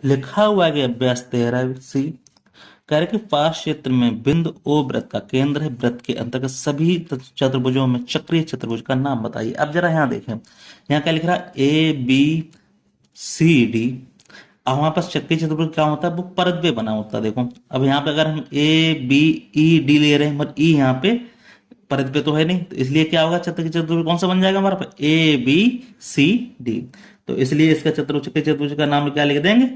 लिखा हुआ है कि अभ्यास 13C कह रहे कि पाश क्षेत्र में बिंदु ओ वृत्त का केंद्र है। वृत्त के अंतर्गत सभी चतुर्भुजों में चक्रीय चतुर्भुज का नाम बताइए। अब जरा यहाँ देखें, यहाँ क्या लिख रहा है, ABCD। अब हमारे पास चक्रीय चतुर्भुज क्या होता है, वो परत पे बना होता है। देखो अब यहाँ पे अगर हम ABED ले रहे हैं, मगर ई यहाँ पे परत पे तो है नहीं, तो इसलिए क्या होगा, चक्रीय चतुर्भुज कौन सा बन जाएगा हमारा पास, ABCD। तो इसलिए इसका चक्रीय चतुर्भुज का नाम क्या लिख देंगे,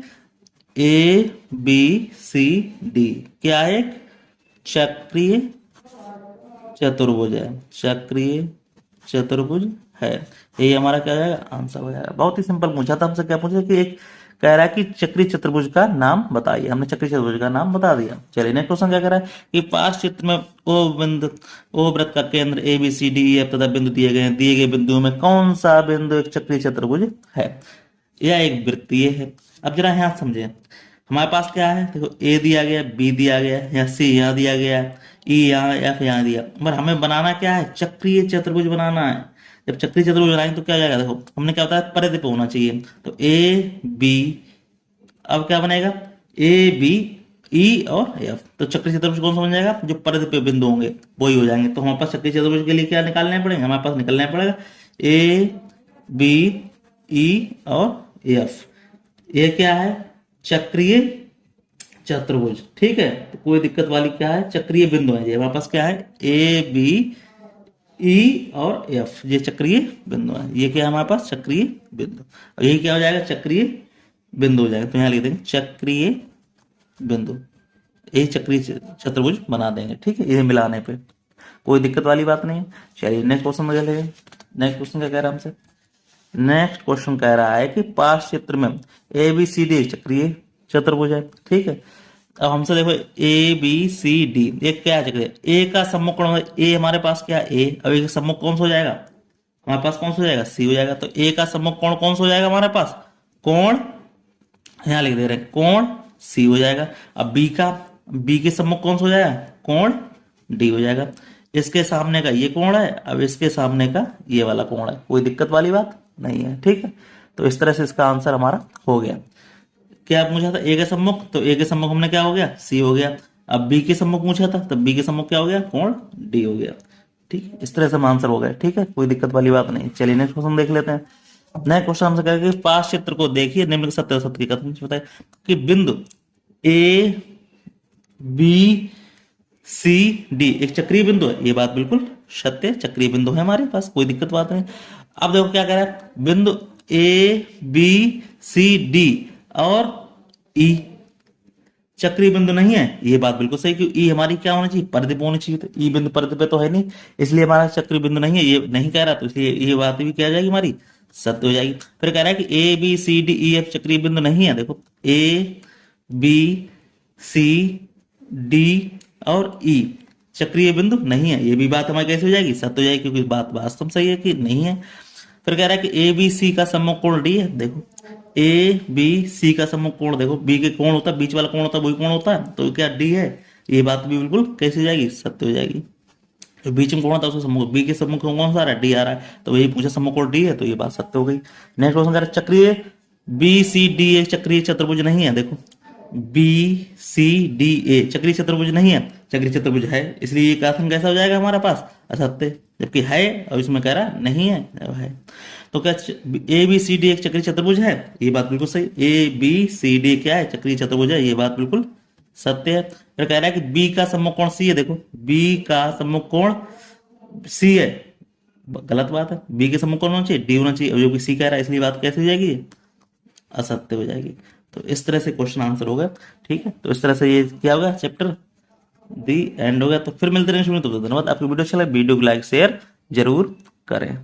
ABCD। क्या है, चक्रीय चतुर्भुज है, चक्रीय चतुर्भुज है। ये हमारा क्या हो जाएगा, आंसर हो जाएगा। बहुत ही सिंपल पूछा था हमसे, क्या पूछा कि एक कह रहा है कि चक्रीय चतुर्भुज का नाम बताइए। हमने चक्रीय चतुर्भुज का नाम बता दिया। चलिए नेक्स्ट क्वेश्चन क्या कह रहा है कि पास चित्र में ओ वृत्त का केंद्र ABCDEF तथा बिंदु दिए गए हैं। दिए गए बिंदुओं में कौन सा बिंदु एक चक्रीय चतुर्भुज है, यह एक वृत्तीय है। अब जरा यहाँ समझे, हमारे पास क्या है, देखो A दिया गया, B दिया गया, या C यहाँ दिया गया, E यहाँ, F यहाँ दिया, मगर हमें बनाना क्या है, चक्रीय चतुर्भुज बनाना है। जब चक्रीय चतुर्भुज बनाएंगे तो क्या हो जाएगा, देखो हमने क्या बताया, परिधि पे होना चाहिए। तो A B, अब क्या बनेगा, ABE और F। तो चक्रीय चतुर्भुज कौन सा बन जाएगा, जो परिधि पे बिंदु होंगे वही हो जाएंगे। तो हमारे पास चक्रीय चतुर्भुज के लिए क्या निकालना पड़ेगा, हमारे पास निकलना पड़ेगा ABE और F। ये क्या है, चक्रीय चतुर्भुज। ठीक है, तो कोई दिक्कत वाली क्या है, चक्रीय बिंदु है। ये हमारे पास क्या है, ABE और F, ये चक्रीय बिंदु है। ये क्या है हमारे पास, चक्रीय बिंदु। और यही क्या हो जाएगा, चक्रीय बिंदु हो जाएगा। तो यहाँ लिख देंगे चक्रीय बिंदु, यही चक्रीय चतुर्भुज बना देंगे। ठीक है, ये मिलाने पे कोई दिक्कत वाली बात नहीं है। चलिए नेक्स्ट क्वेश्चन में चलेंगे। नेक्स्ट क्वेश्चन क्या कह रहा है हमसे, नेक्स्ट क्वेश्चन कह रहा है कि पास क्षेत्र में ABCD चक्रीय चतुर्भुज है। ठीक है, अब हमसे देखो ABCD ये क्या है, चक्रीय। ए का सम्मुख कोण, ए हमारे पास क्या है, ए। अब ए का सम्मुख कौन सा हो जाएगा, हमारे पास कौन सा हो जाएगा, C हो जाएगा। तो ए का सम्मुख कोण कौन सा हो जाएगा हमारे पास, कोण, यहाँ लिख दे रहे हैं कोण C हो जाएगा। अब B के सम्मुख कौन सा हो जाएगा, कोण D हो जाएगा। इसके सामने का ये कोण है, अब इसके सामने का ये वाला कोण है। कोई दिक्कत वाली बात नहीं है। ठीक है, तो इस तरह से इसका आंसर हमारा हो गया। क्या पूछा था, A के सम्मुख, तो A के सम्मुख हमने क्या हो गया, C हो गया। अब B के सम्मुख पूछा था, तो B के सम्मुख क्या हो गया, कोण D हो गया। ठीक है, इस तरह से आंसर हो गया। ठीक है, कोई दिक्कत वाली बात नहीं। चलिए नेक्स्ट क्वेश्चन देख लेते हैं। नेक्स्ट क्वेश्चन हमसे कहेगा कि पास क्षेत्र को देखिए, निम्न सत्य और असत्य की कथन बताए कि बिंदु ABCD एक चक्रीय बिंदु है। ये बात बिल्कुल सत्य, चक्रीय बिंदु है हमारे पास, कोई दिक्कत बात नहीं। अब देखो क्या कह रहा है, बिंदु ABCD और E चक्रीय बिंदु नहीं है। ये बात बिल्कुल सही, क्योंकि E हमारी क्या होना चाहिए, परिधि पे होनी चाहिए। तो E बिंदु परिधि पे तो है नहीं, इसलिए हमारा चक्रीय बिंदु नहीं है, ये नहीं कह रहा। तो इसलिए ये बात भी क्या जाएगी, हमारी सत्य हो जाएगी। फिर कह रहा है कि ABCDEF चक्रीय बिंदु नहीं है। देखो ABCD और E चक्रीय बिंदु नहीं है, ये भी बात हमारी कैसे हो जाएगी, सत्य हो जाएगी, क्योंकि बात वास्तव में सही है कि नहीं है। फिर कह रहा है कि ABC का सम्मुख कोण D है। देखो ABC का सम्मुख कोण, देखो B के कोण होता है, बीच वाला कोण होता है, वही कोण होता है, तो क्या D है। ये बात भी बिल्कुल कैसे हो जाएगी, सत्य हो जाएगी। जो बीच में कोण होता है उसका सम्मुख, B के सम्मुख कौन सा आ रहा है, D आ रहा है, तो वही पूछा सम्मुख कोण D है, तो ये बात सत्य हो गई। नेक्स्ट क्वेश्चन कह रहा है चक्रीय BCD एक चक्रीय चतुर्भुज नहीं है। देखो BCDA चक्रीय चतुर्भुज नहीं है, चक्रीय चतुर्भुज है, इसलिए ये कथन कैसा हो जाएगा हमारे पास, असत्य। जबकि है और इसमें कह रहा नहीं है, है। तो क्या ABCD एक चक्रीय चतुर्भुज है, ये बात बिल्कुल सही। ABCD क्या है, चक्रीय चतुर्भुज है, ये बात बिल्कुल सत्य है। फिर कह रहा है कि B का सम्मुख कोण C है। देखो B का सम्मुख कोण C है, गलत बात है। B के सम्मुख कोण होना चाहिए, D होना चाहिए, जो कि C कह रहा है, इसलिए बात कैसे हो जाएगी, असत्य हो जाएगी। तो इस तरह से क्वेश्चन आंसर होगा। ठीक है, तो इस तरह से ये क्या होगा, चैप्टर दी एंड हो गया। तो फिर मिलते रहेंगे, तो धन्यवाद। आपकी वीडियो अच्छा लगे, वीडियो को लाइक शेयर जरूर करें।